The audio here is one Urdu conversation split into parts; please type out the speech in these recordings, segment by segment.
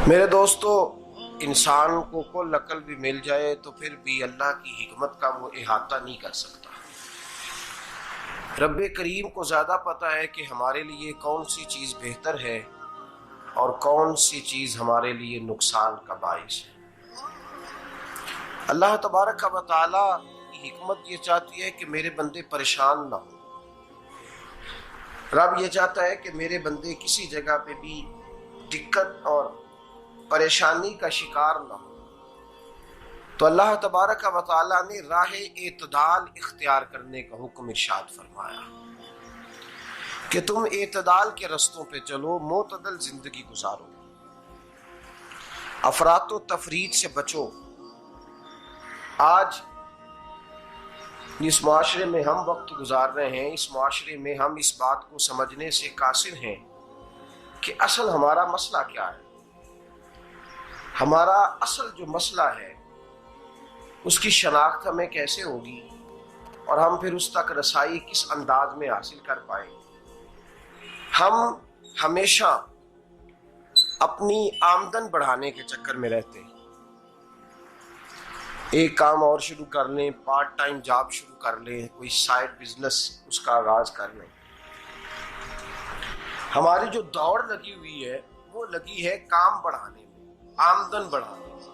میرے دوستو، انسان کو کل عقل بھی مل جائے تو پھر بھی اللہ کی حکمت کا وہ احاطہ نہیں کر سکتا۔ رب کریم کو زیادہ پتہ ہے کہ ہمارے لیے کون سی چیز بہتر ہے اور کون سی چیز ہمارے لیے نقصان کا باعث ہے۔ اللہ تبارک و تعالی کی حکمت یہ چاہتی ہے کہ میرے بندے پریشان نہ ہوں۔ رب یہ چاہتا ہے کہ میرے بندے کسی جگہ پہ بھی دقت اور پریشانی کا شکار نہ ہو، تو اللہ تبارک و تعالی نے راہ اعتدال اختیار کرنے کا حکم ارشاد فرمایا کہ تم اعتدال کے رستوں پہ چلو، معتدل زندگی گزارو، افراط و تفریط سے بچو۔ آج جس معاشرے میں ہم وقت گزار رہے ہیں، اس معاشرے میں ہم اس بات کو سمجھنے سے قاصر ہیں کہ اصل ہمارا مسئلہ کیا ہے۔ ہمارا اصل جو مسئلہ ہے اس کی شناخت ہمیں کیسے ہوگی اور ہم پھر اس تک رسائی کس انداز میں حاصل کر پائیں۔ ہم ہمیشہ اپنی آمدن بڑھانے کے چکر میں رہتے ہیں، ایک کام اور شروع کر لیں، پارٹ ٹائم جاب شروع کر لیں، کوئی سائیڈ بزنس اس کا آغاز کر لیں۔ ہماری جو دوڑ لگی ہوئی ہے وہ لگی ہے کام بڑھانے میں، آمدن بڑھانے میں،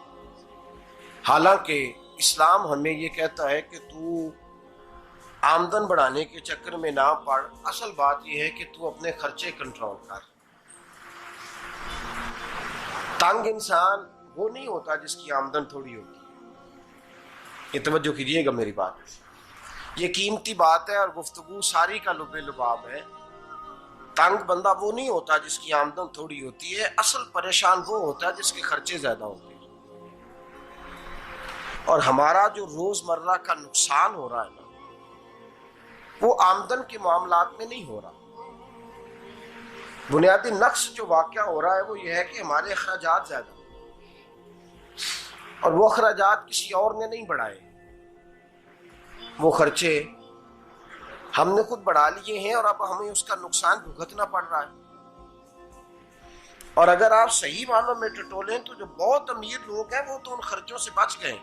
حالانکہ اسلام ہمیں یہ کہتا ہے کہ تو آمدن بڑھانے کے چکر میں نہ پڑ، اصل بات یہ ہے کہ تو اپنے خرچے کنٹرول کر۔ تنگ انسان وہ نہیں ہوتا جس کی آمدن تھوڑی ہوتی ہے۔ یہ توجہ کیجیے گا میری بات، یہ قیمتی بات ہے اور گفتگو ساری کا لب لباب ہے۔ تنگ بندہ وہ نہیں ہوتا جس کی آمدن تھوڑی ہوتی ہے، اصل پریشان وہ ہوتا ہے جس کے خرچے زیادہ ہوتے ہیں۔ اور ہمارا جو روزمرہ کا نقصان ہو رہا ہے نا، وہ آمدن کے معاملات میں نہیں ہو رہا۔ بنیادی نقص جو واقعہ ہو رہا ہے وہ یہ ہے کہ ہمارے اخراجات زیادہ ہیں، اور وہ اخراجات کسی اور نے نہیں بڑھائے، وہ خرچے ہم نے خود بڑھا لیے ہیں اور اب ہمیں اس کا نقصان بھگتنا پڑ رہا ہے۔ اور اگر آپ صحیح معنوں میں ٹٹولیں تو جو بہت امیر لوگ ہیں وہ تو ان خرچوں سے بچ گئے۔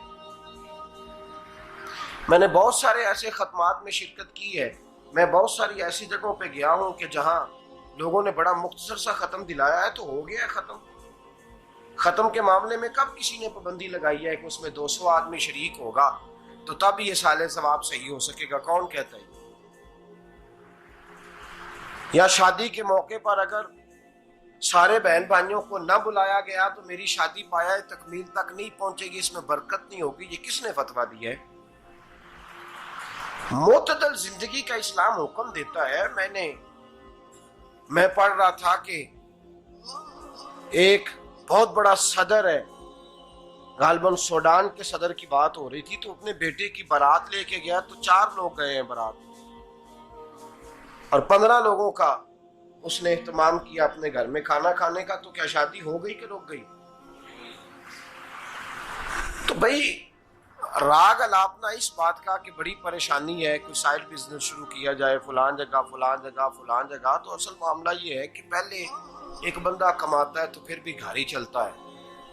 میں نے بہت سارے ایسے ختمات میں شرکت کی ہے، میں بہت ساری ایسی جگہوں پہ گیا ہوں کہ جہاں لوگوں نے بڑا مختصر سا ختم دلایا ہے تو ہو گیا ہے ختم۔ ختم کے معاملے میں کب کسی نے پابندی لگائی ہے کہ اس میں 200 آدمی شریک ہوگا تو تب یہ سال ثواب صحیح ہو سکے گا؟ کون کہتا ہے؟ یا شادی کے موقع پر اگر سارے بہن بھائیوں کو نہ بلایا گیا تو میری شادی پایہ تکمیل تک نہیں پہنچے گی، اس میں برکت نہیں ہوگی، یہ کس نے فتویٰ دیا ہے؟ معتدل زندگی کا اسلام حکم دیتا ہے۔ میں پڑھ رہا تھا کہ ایک بہت بڑا صدر ہے، غالباً سوڈان کے صدر کی بات ہو رہی تھی، تو اپنے بیٹے کی بارات لے کے گیا تو 4 لوگ گئے ہیں بارات، اور 15 لوگوں کا اس نے اہتمام کیا اپنے گھر میں کھانا کھانے کا۔ تو کیا شادی ہو گئی کہ رک گئی؟ تو بھائی راگ الاپنا اس بات کا کہ بڑی پریشانی ہے، کوئی سائیڈ بزنس شروع کیا جائے فلان جگہ فلان جگہ فلان جگہ، تو اصل معاملہ یہ ہے کہ پہلے ایک بندہ کماتا ہے تو پھر بھی گھر ہی چلتا ہے،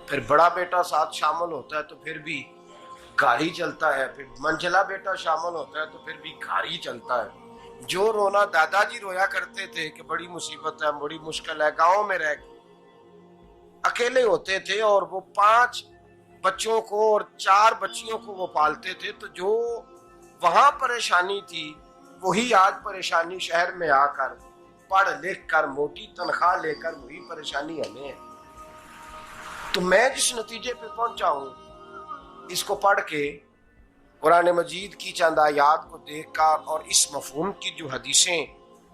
پھر بڑا بیٹا ساتھ شامل ہوتا ہے تو پھر بھی گھر ہی چلتا ہے، پھر منجلا بیٹا شامل ہوتا ہے تو پھر بھی گھر ہی چلتا ہے۔ جو رونا دادا جی رویا کرتے تھے کہ بڑی مصیبت ہے، بڑی مشکل ہے، گاؤں میں رہ اکیلے ہوتے تھے اور وہ 5 بچوں کو اور 4 بچیوں کو وہ پالتے تھے، تو جو وہاں پریشانی تھی وہی آج پریشانی شہر میں آ کر پڑھ لکھ کر موٹی تنخواہ لے کر وہی پریشانی ہمیں ہے۔ تو میں جس نتیجے پہ پہنچا ہوں اس کو پڑھ کے، قرآن مجید کی چند آیات کو دیکھ کر اور اس مفہوم کی جو حدیثیں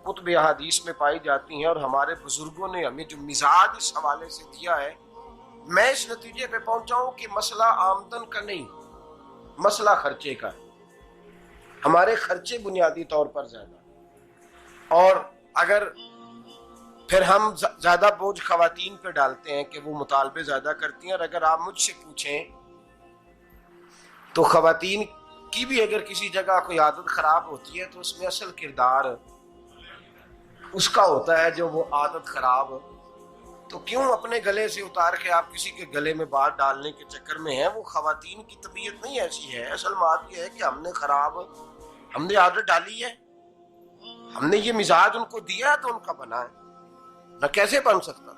کتب احادیث میں پائی جاتی ہیں اور ہمارے بزرگوں نے ہمیں جو مزاج اس حوالے سے دیا ہے، میں اس نتیجے پہ پہنچا ہوں کہ مسئلہ آمدن کا نہیں، مسئلہ خرچے کا ہے۔ ہمارے خرچے بنیادی طور پر زیادہ، اور اگر پھر ہم زیادہ بوجھ خواتین پہ ڈالتے ہیں کہ وہ مطالبے زیادہ کرتی ہیں، اور اگر آپ مجھ سے پوچھیں تو خواتین کی بھی اگر کسی جگہ کوئی عادت خراب ہوتی ہے تو اس میں اصل کردار اس کا ہوتا ہے جو وہ عادت خراب تو کیوں اپنے گلے سے اتار کے آپ کسی کے گلے میں بات ڈالنے کے چکر میں ہیں؟ وہ خواتین کی طبیعت نہیں ایسی ہے. اصل بات یہ ہے کہ ہم نے عادت ڈالی ہے، ہم نے یہ مزاج ان کو دیا ہے تو ان کا بنا ہے، نہ کیسے بن سکتا.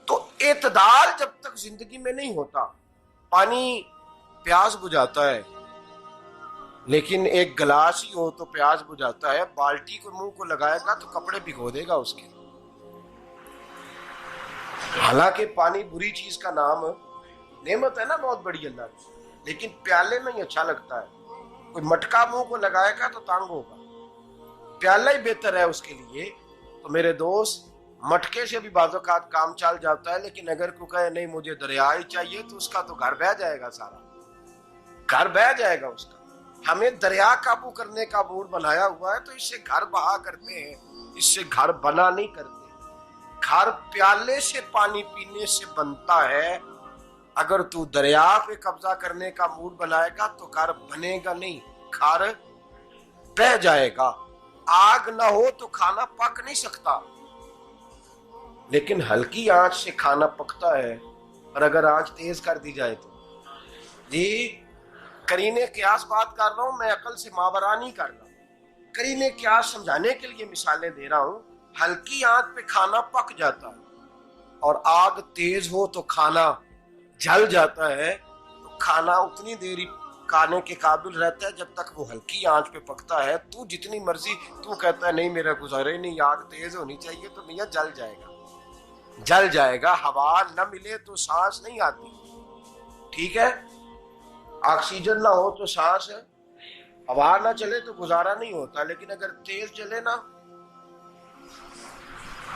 تو اعتدال جب تک زندگی میں نہیں ہوتا، پانی پیاس بجھاتا ہے لیکن ایک گلاس ہی ہو تو پیاس بجھاتا ہے، بالٹی کو منہ کو لگائے گا تو کپڑے بھگو دے گا اس کے. حالانکہ پانی بری چیز کا نام نعمت ہے نا بہت بڑی اللہ کی، لیکن پیالے میں ہی اچھا لگتا ہے. کوئی مٹکا منہ کو لگائے گا تو تانگ ہوگا، پیالہ ہی بہتر ہے اس کے لیے. تو میرے دوست، مٹکے سے بھی بعض اوقات کام چل جاتا ہے، لیکن اگر کوئی کہے نہیں مجھے دریا ہی چاہیے تو اس کا تو گھر بہ جائے گا، سارا گھر بہ جائے گا اس کا. ہمیں دریا قابو کرنے کا موڈ بنایا ہوا ہے تو اس سے گھر بہا کرتے ہیں، اس سے گھر بنا نہیں کرتے. گھر پیالے سے پانی پینے سے بنتا ہے. اگر تو دریا پہ قبضہ کرنے کا موڈ بنائے گا تو گھر بنے گا نہیں، گھر بہ جائے گا. آگ نہ ہو تو کھانا پک نہیں سکتا، لیکن ہلکی آنچ سے کھانا پکتا ہے. اور اگر آنچ تیز کر دی جائے تو جی قرینے قیاس بات کر رہا ہوں، میں عقل سے ماورا نہیں کر رہا. قرینے قیاس سمجھانے کے لیے مثالیں دے رہا ہوں. ہلکی آنچ پہ کھانا پک جاتا ہے اور آگ تیز ہو تو کھانا جل جاتا ہے. تو کھانا اتنی دیر کھانے کے قابل رہتا ہے جب تک وہ ہلکی آنچ پہ پکتا ہے. تو جتنی مرضی تو کہتا ہے نہیں میرا گزارے نہیں، آگ تیز ہونی چاہیے، تو میاں جل جائے گا، جل جائے گا. ہوا نہ ملے تو سانس نہیں آتی، ٹھیک ہے؟ آکسیجن نہ ہو تو سانس ہے، ہوا نہ چلے تو گزارا نہیں ہوتا. لیکن اگر تیز جلے نا،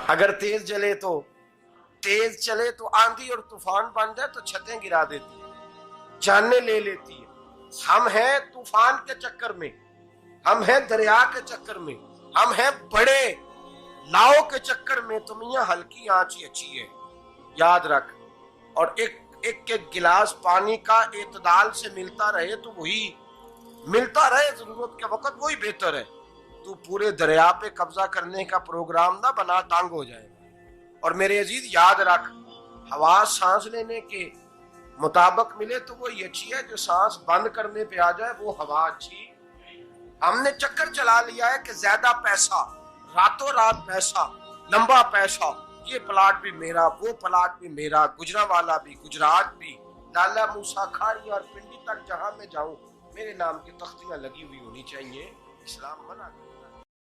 اگر تیز جلے تو تیز چلے تو آندھی اور طوفان بن جائے تو چھتیں گرا دیتی ہے، جانیں لے لیتی ہے. ہم ہیں طوفان کے چکر میں، ہم ہیں دریا کے چکر میں، ہم ہیں بڑے لاؤ کے چکر میں. تو میاں ہلکی آنچ ہی اچھی ہے، یاد رکھ. اور ایک گلاس پانی کا اعتدال سے ملتا رہے تو وہی ملتا رہے، ضرورت کے وقت وہی بہتر ہے. تو پورے دریا پہ قبضہ کرنے کا پروگرام نہ بنا، تانگ ہو جائے گا. اور میرے عزیز یاد رکھ، ہوا سانس لینے کے مطابق ملے تو وہی اچھی ہے، جو سانس بند کرنے پہ آ جائے وہ ہوا اچھی. ہم نے چکر چلا لیا ہے کہ زیادہ پیسہ، راتوں رات پیسہ، لمبا پیسہ، یہ پلاٹ بھی میرا، وہ پلاٹ بھی میرا، گجرانوالا بھی، گجرات بھی، لالا موسیٰ کھاری اور پنڈی تک جہاں میں جاؤں میرے نام کی تختیاں لگی ہوئی ہونی چاہیے. اسلام منع